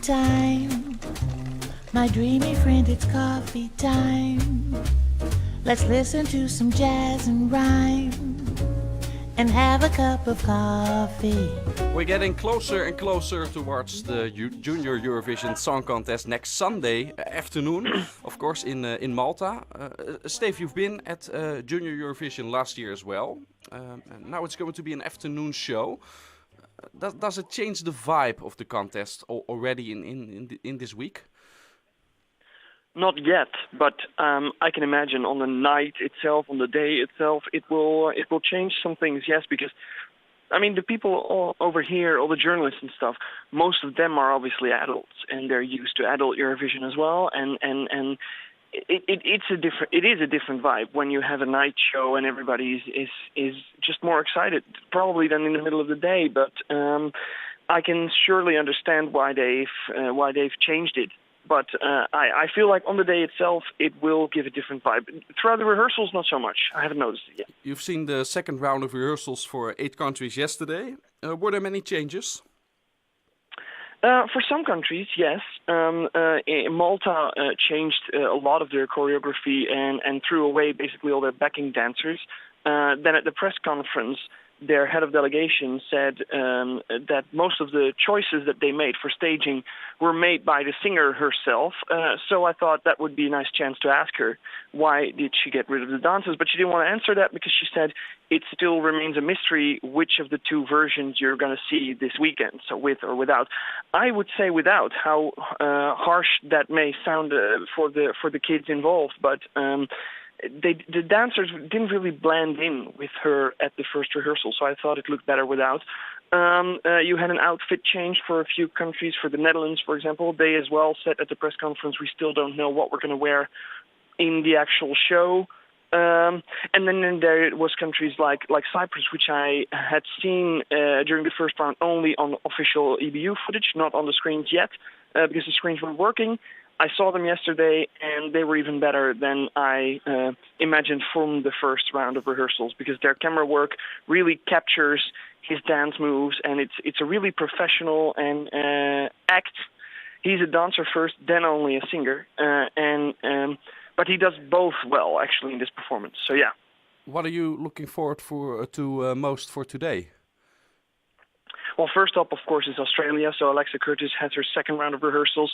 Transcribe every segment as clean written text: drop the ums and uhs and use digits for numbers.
time. My dreamy friend, it's coffee time. Let's listen to some jazz and rhyme and have a cup of coffee. We're getting closer and closer towards the Junior Eurovision Song Contest next Sunday afternoon, of course, in Malta. Steve, you've been at Junior Eurovision last year as well. And now it's going to be an afternoon show. Does it change the vibe of the contest already in this week? Not yet, but I can imagine on the night itself, on the day itself, it will change some things. Yes, because I mean the people all over here, all the journalists and stuff, most of them are obviously adults and they're used to adult Eurovision as well, and it is a different vibe when you have a night show and everybody is just more excited probably than in the middle of the day. But I can surely understand why they've changed it. But I feel like on the day itself, it will give a different vibe. Throughout the rehearsals, not so much. I haven't noticed it yet. You've seen the second round of rehearsals for 8 countries yesterday. Were there many changes? For some countries, yes. Malta changed a lot of their choreography and threw away basically all their backing dancers. Then at the press conference, their head of delegation said that most of the choices that they made for staging were made by the singer herself. So I thought that would be a nice chance to ask her why did she get rid of the dancers. But she didn't want to answer that because she said it still remains a mystery which of the 2 versions you're going to see this weekend, so with or without. I would say without, how harsh that may sound for the kids involved, but the dancers didn't really blend in with her at the first rehearsal, so I thought it looked better without. You had an outfit change for a few countries. For the Netherlands, for example, they as well said at the press conference, we still don't know what we're going to wear in the actual show. And then there was countries like Cyprus, which I had seen during the first round only on official EBU footage, not on the screens yet, because the screens weren't working. I saw them yesterday, and they were even better than I imagined from the first round of rehearsals, because their camera work really captures his dance moves, and it's a really professional and act. He's a dancer first, then only a singer, but he does both well, actually, in this performance. So yeah. What are you looking forward to most for today? Well, first up, of course, is Australia. So Alexa Curtis has her second round of rehearsals.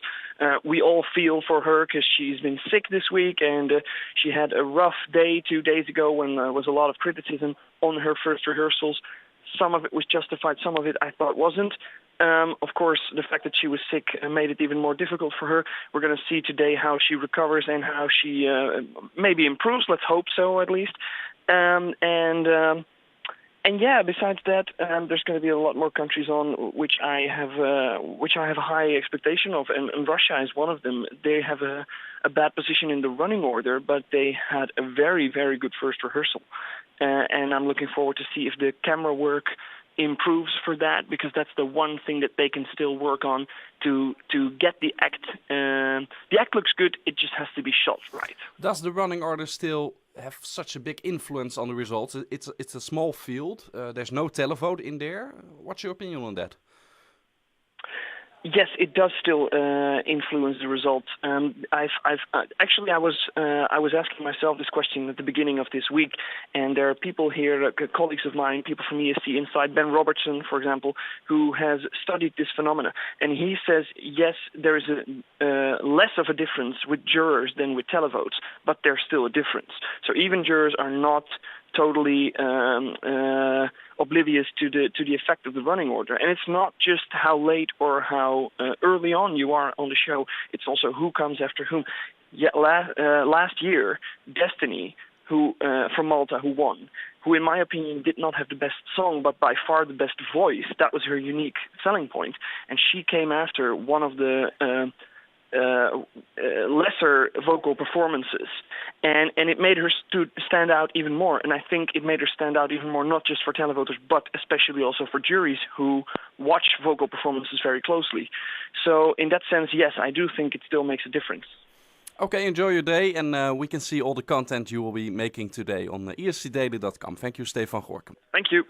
We all feel for her because she's been sick this week, and she had a rough day 2 days ago when there was a lot of criticism on her first rehearsals. Some of it was justified, some of it I thought wasn't. Of course, the fact that she was sick made it even more difficult for her. We're going to see today how she recovers and how she maybe improves. Let's hope so, at least. And yeah, besides that, there's going to be a lot more countries on which I have a high expectation of, and Russia is one of them. They have a bad position in the running order, but they had a very, very good first rehearsal, and I'm looking forward to see if the camera work improves for that, because that's the one thing that they can still work on to get the act. The act looks good; it just has to be shot right. Does the running order still have such a big influence on the results? It's a small field. There's no televote in there. What's your opinion on that? Yes, it does still influence the results. Actually, I was asking myself this question at the beginning of this week, and there are people here, colleagues of mine, people from ESC Inside, Ben Robertson, for example, who has studied this phenomena, and he says yes, there is less of a difference with jurors than with televotes, but there's still a difference. So even jurors are not totally oblivious to the effect of the running order, and it's not just how late or how early on you are on the show. It's also who comes after whom. Yeah, last year, Destiny, who from Malta, who won, who in my opinion did not have the best song, but by far the best voice. That was her unique selling point, and she came after one of the lesser vocal performances, and it made her stand out even more. And I think it made her stand out even more, not just for televoters, but especially also for juries who watch vocal performances very closely. So in that sense, yes, I do think it still makes a difference. Okay, enjoy your day, and we can see all the content you will be making today on escdaily.com. Thank you, Steef van Gorkum. Thank you.